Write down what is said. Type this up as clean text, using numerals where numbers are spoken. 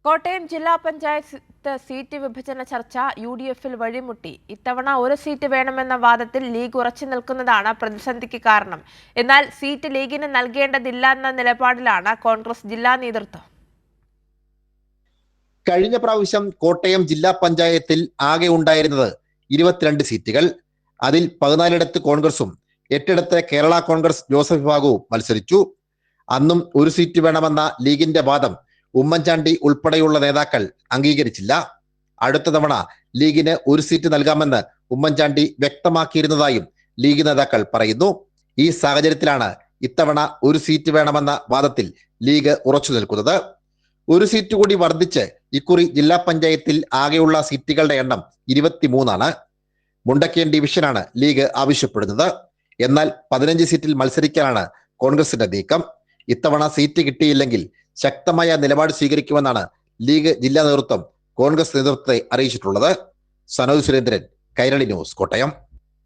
കോട്ടയം ജില്ലാ പഞ്ചായത്ത് സീറ്റ് വിഭജന ചർച്ച യുഡിഎഫിൽ വഴിമുട്ടി. ഇത്തവണ ഒരു സീറ്റ് വേണമെന്ന വാദത്തിൽ ലീഗ് ഉറച്ചു നിൽക്കുന്നതാണ് പ്രതിസന്ധിക്ക് കാരണം. എന്നാൽ സീറ്റ് ലീഗിന് നൽകേണ്ടതില്ല എന്ന നിലപാടിലാണ് കോൺഗ്രസ് ജില്ലാ നേതൃത്വം. കഴിഞ്ഞ പ്രാവശ്യം കോട്ടയം ജില്ലാ പഞ്ചായത്തിൽ ആകെ ഉണ്ടായിരുന്നത് 22 സീറ്റുകൾ. അതിൽ 14ഇടത്ത് കോൺഗ്രസും 8ഇടത്ത് കേരള കോൺഗ്രസ് ജോസഫ് വിഭാഗവും മത്സരിച്ചു. അന്നും ഒരു സീറ്റ് വേണമെന്ന ലീഗിന്റെ വാദം ഉമ്മൻചാണ്ടി ഉൾപ്പെടെയുള്ള നേതാക്കൾ അംഗീകരിച്ചില്ല. അടുത്ത തവണ ലീഗിന് ഒരു സീറ്റ് നൽകാമെന്ന് ഉമ്മൻചാണ്ടി വ്യക്തമാക്കിയിരുന്നതായും ലീഗ് നേതാക്കൾ പറയുന്നു. ഈ സാഹചര്യത്തിലാണ് ഇത്തവണ ഒരു സീറ്റ് വേണമെന്ന വാദത്തിൽ ലീഗ് ഉറച്ചു നിൽക്കുന്നത്. ഒരു സീറ്റ് കൂടി വർദ്ധിച്ച് ഇക്കുറി ജില്ലാ പഞ്ചായത്തിൽ ആകെയുള്ള സീറ്റുകളുടെ എണ്ണം 23 മുണ്ടക്കയം ഡിവിഷനാണ് ലീഗ് ആവശ്യപ്പെടുന്നത്. എന്നാൽ 15 സീറ്റിൽ മത്സരിക്കാനാണ് കോൺഗ്രസിന്റെ നീക്കം. ഇത്തവണ സീറ്റ് കിട്ടിയില്ലെങ്കിൽ ശക്തമായ നിലപാട് സ്വീകരിക്കുമെന്നാണ് ലീഗ് ജില്ലാ നേതൃത്വം കോൺഗ്രസ് നേതൃത്വത്തെ അറിയിച്ചിട്ടുള്ളത്. സനോജ് സുരേന്ദ്രൻ, കൈരളി ന്യൂസ്, കോട്ടയം.